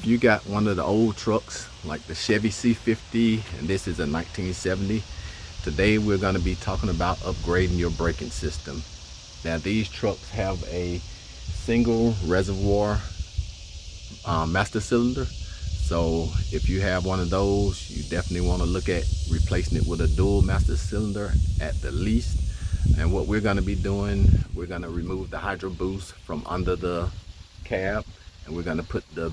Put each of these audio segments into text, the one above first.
if you got one of the old trucks like the Chevy C50, and this is a 1970, today we're going to be talking about upgrading your braking system. Now these trucks have a single reservoir master cylinder, so if you have one of those, you definitely want to look at replacing it with a dual master cylinder at the least. And what we're going to be doing, we're going to remove the hydro boost from under the cab, and we're going to put the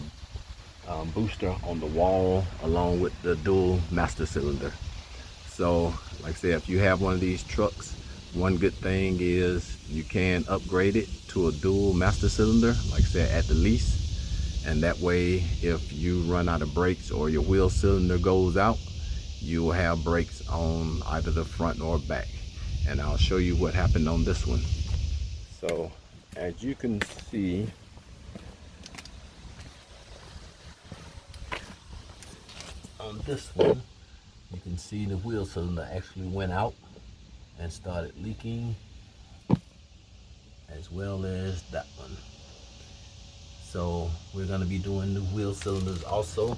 booster on the wall along with the dual master cylinder. So like I said, if you have one of these trucks, one good thing is you can upgrade it to a dual master cylinder, like I said, at the least. And that way, if you run out of brakes or your wheel cylinder goes out, you will have brakes on either the front or back. And I'll show you what happened on this one. So as you can see, on this one, you can see the wheel cylinder actually went out and started leaking, as well as that one. So we're going to be doing new wheel cylinders also.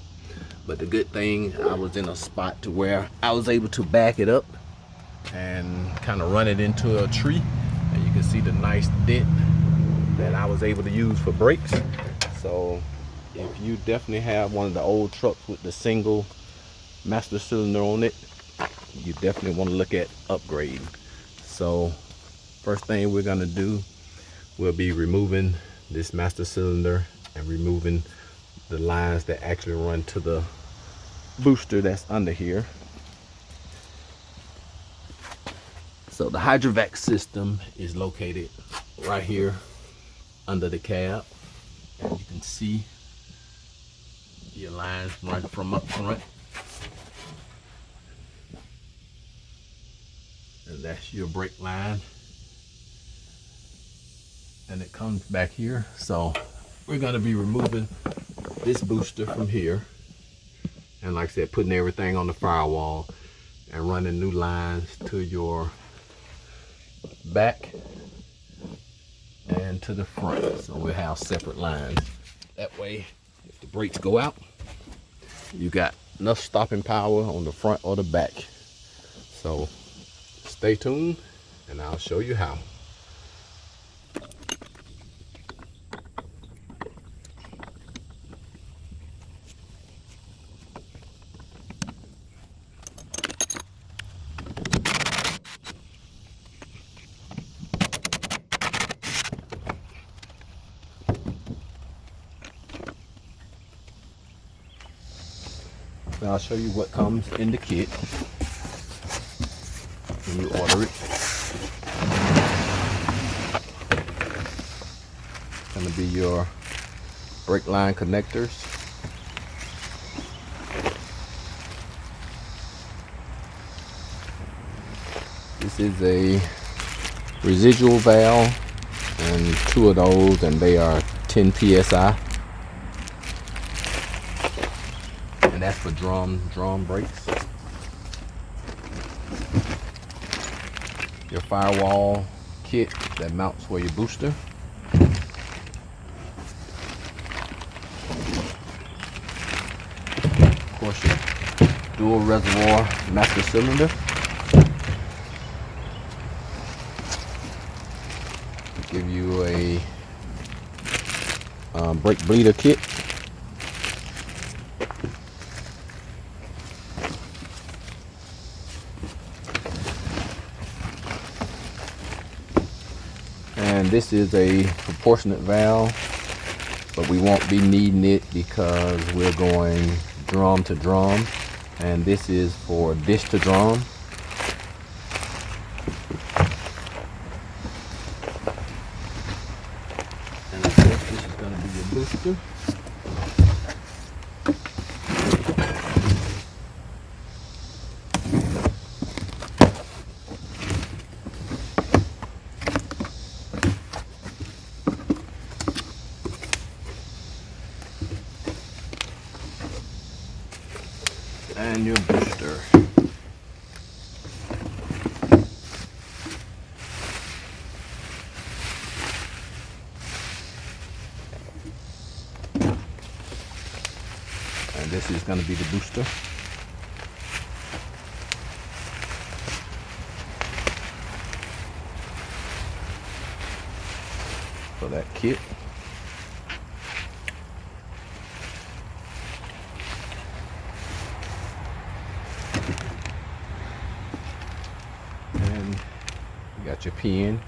But the good thing, I was in a spot to where I was able to back it up and kind of run it into a tree, and you can see the nice dent that I was able to use for brakes. So if you definitely have one of the old trucks with the single master cylinder on it, you definitely want to look at upgrading. So first thing we're going to do, we'll be removing this master cylinder and removing the lines that actually run to the booster that's under here. So the hydrovac system is located right here under the cab, and you can see your lines run from up front, and that's your brake line, and it comes back here. So we're going to be removing this booster from here, and like I said, putting everything on the firewall and running new lines to your back and to the front. So we'll have separate lines. That way, if the brakes go out, you got enough stopping power on the front or the back. So stay tuned and I'll show you how. Now I'll show you what comes in the kit when you order it. It's going to be your brake line connectors, this is a residual valve and two of those, and they are 10 psi. And that's for drum brakes. Your firewall kit that mounts for your booster. Of course, your dual reservoir master cylinder. Give you a brake bleeder kit. And this is a proportionate valve, but we won't be needing it because we're going drum to drum, and this is for dish to drum. And of course, this is going to be your booster. And your booster. This is going to be the booster. For that kit. And you got your pin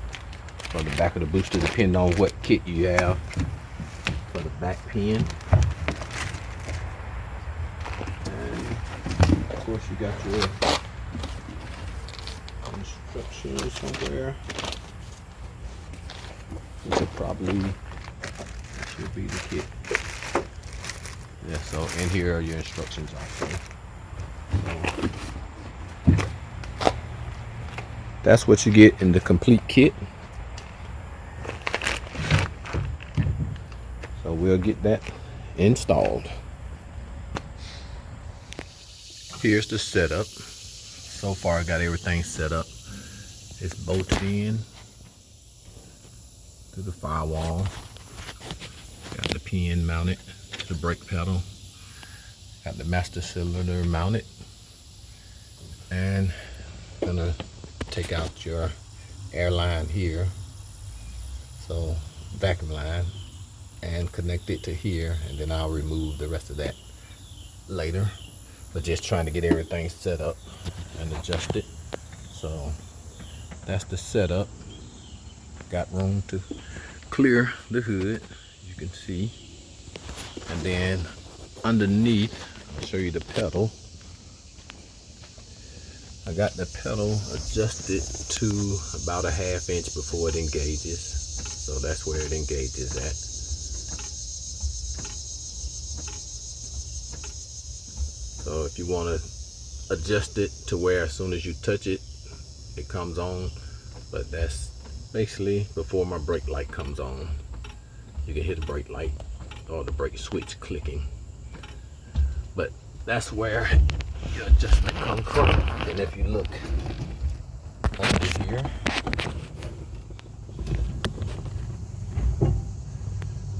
for the back of the booster, depending on what kit you have for the back pin. And of course you got your instructions somewhere. This will probably should be the kit. Yeah, so in here are your instructions also. That's what you get in the complete kit. So we'll get that installed. Here's the setup. So far I got everything set up. It's bolted in to the firewall. Got the pin mounted to the brake pedal. Got the master cylinder mounted. And gonna take out your air line here. So vacuum line, and connect it to here, and then I'll remove the rest of that later. But just trying to get everything set up and adjusted. So that's the setup. Got room to clear the hood, you can see. And then underneath, I'll show you the pedal. I got the pedal adjusted to about a 1/2 inch before it engages. So that's where it engages at. So if you want to adjust it to where as soon as you touch it, it comes on. But that's basically before my brake light comes on. You can hear the brake light or the brake switch clicking. But that's where your adjustment comes from. And if you look under here,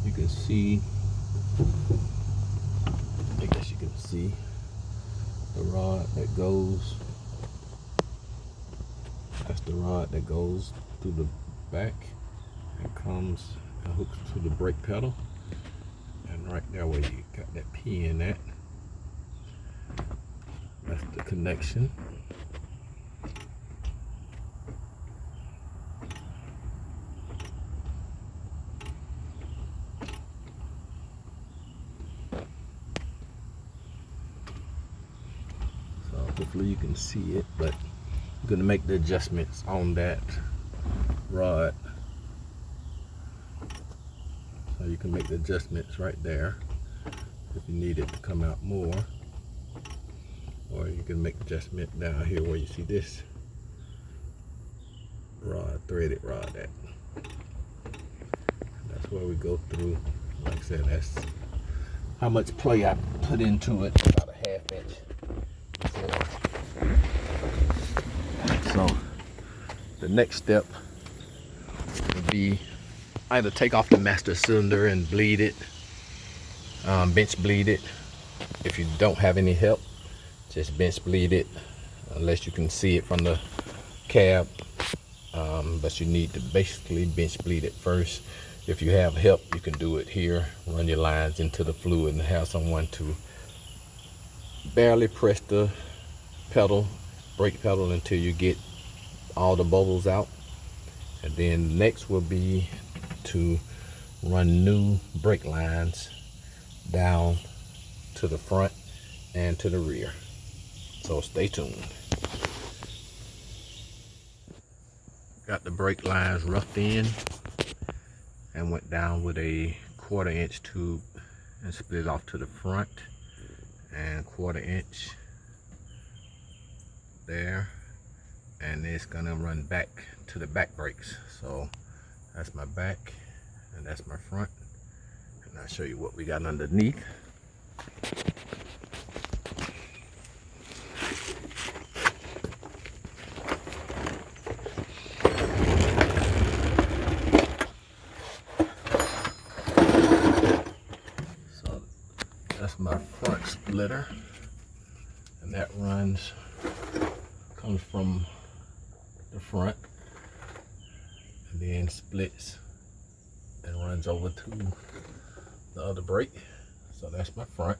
you can see, I guess you can see the rod that goes, that's the rod that goes through the back and comes and hooks to the brake pedal. And right there where you got that pin at, that's the connection. So hopefully you can see it, but I'm going to make the adjustments on that rod. So you can make the adjustments right there if you need it to come out more. Or you can make adjustment down here where you see this rod, threaded rod at. That's where we go through. Like I said, that's how much play I put into it, about a 1/2 inch before. So the next step would be either take off the master cylinder and bleed it, bench bleed it. If you don't have any help, just bench bleed it, unless you can see it from the cab. But you need to basically bench bleed it first. If you have help, you can do it here. Run your lines into the fluid and have someone to barely press the pedal, brake pedal, until you get all the bubbles out. And then next will be to run new brake lines down to the front and to the rear. So stay tuned. Got the brake lines roughed in and went down with a 1/4 inch tube and split off to the front and 1/4 inch there, and it's gonna run back to the back brakes. So that's my back and that's my front, and I'll show you what we got underneath. my front splitter, and that comes from the front and then splits and runs over to the other brake. So that's my front.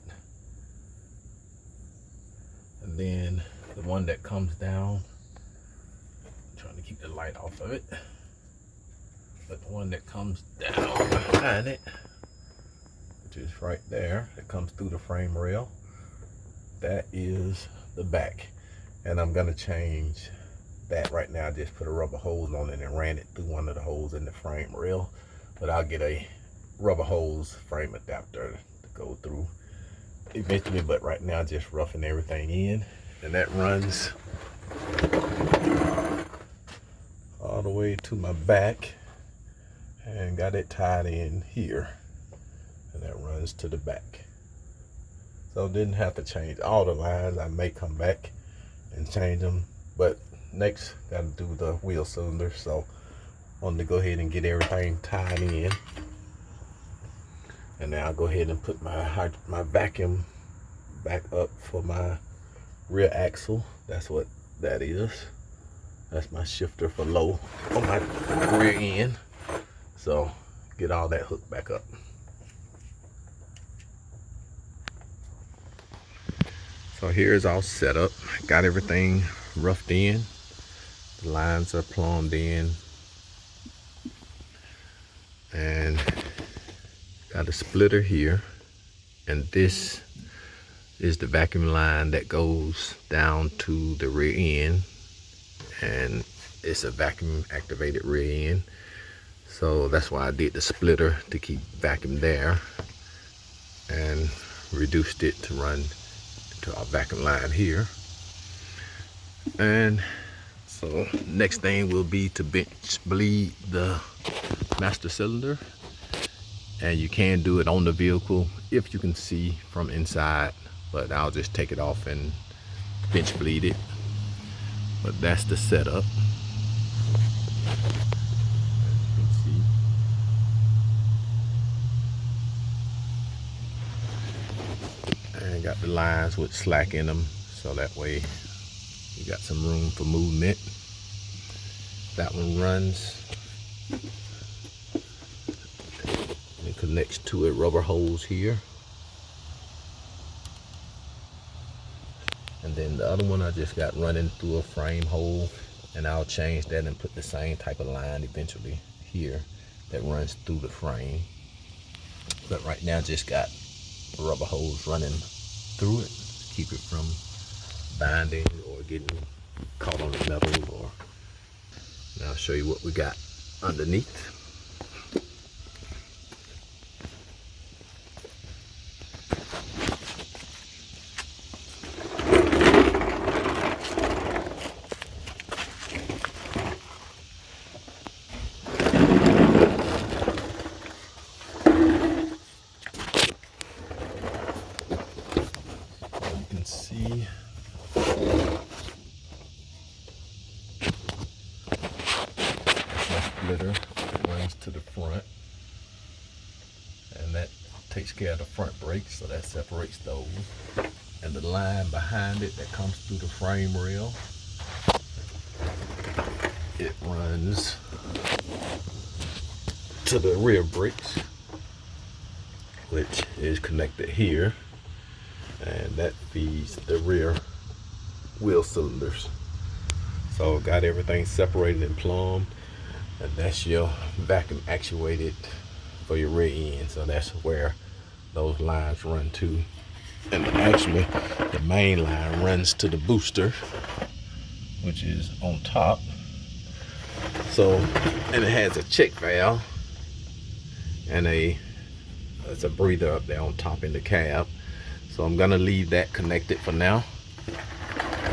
And then the one that comes down, I'm trying to keep the light off of it, but the one that comes down behind it, which is right there, that comes through the frame rail, that is the back. And I'm gonna change that right now. I just put a rubber hose on it and ran it through one of the holes in the frame rail, but I'll get a rubber hose frame adapter to go through eventually, but right now just roughing everything in. And that runs all the way to my back and got it tied in here, and that runs to the back. So didn't have to change all the lines. I may come back and change them, but next got to do the wheel cylinder. So wanted to go ahead and get everything tied in, and now I'll go ahead and put my vacuum back up for my rear axle. That's what that is. That's my shifter for low on my rear end. So get all that hooked back up. So here's all set up. Got everything roughed in. The lines are plumbed in. And got a splitter here. And this is the vacuum line that goes down to the rear end. And it's a vacuum activated rear end. So that's why I did the splitter, to keep vacuum there, and reduced it to run to our vacuum line here. And so next thing will be to bench bleed the master cylinder, and you can do it on the vehicle if you can see from inside, but I'll just take it off and bench bleed it. But that's the setup. And got the lines with slack in them, so that way you got some room for movement. That one runs, it connects to a rubber hose here, and then the other one I just got running through a frame hole, and I'll change that and put the same type of line eventually here that runs through the frame. But right now just got a rubber hose running through it, keep it from binding or getting caught on the metal. Or now I'll show you what we got underneath. See, my splitter runs to the front, and that takes care of the front brakes, so that separates those. And the line behind it that comes through the frame rail, it runs to the rear brakes, which is connected here. And that feeds the rear wheel cylinders. So got everything separated and plumbed, and that's your vacuum actuated for your rear end. So that's where those lines run to. And actually the main line runs to the booster, which is on top. So, and it has a check valve and it's a breather up there on top in the cab. So I'm gonna leave that connected for now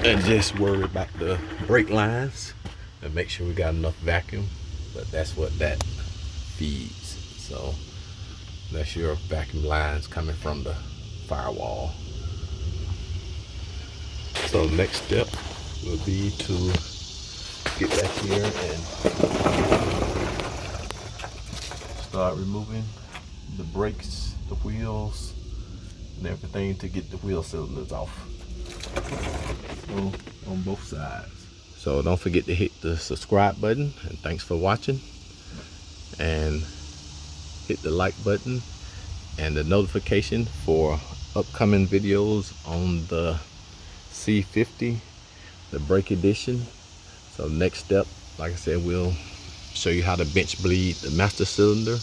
and just worry about the brake lines and make sure we got enough vacuum. But that's what that feeds. So that's your vacuum lines coming from the firewall. So next step will be to get back here and start removing the brakes, the wheels, and everything to get the wheel cylinders off. So on both sides. So don't forget to hit the subscribe button, and thanks for watching, and hit the like button and the notification for upcoming videos on the C50, the brake edition. So next step, like I said, we'll show you how to bench bleed the master cylinder.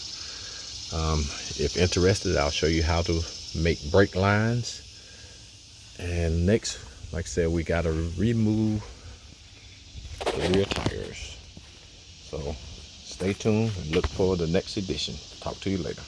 If interested, I'll show you how to make brake lines. And next, like I said, we got to remove the rear tires. So stay tuned and look for the next edition. Talk to you later.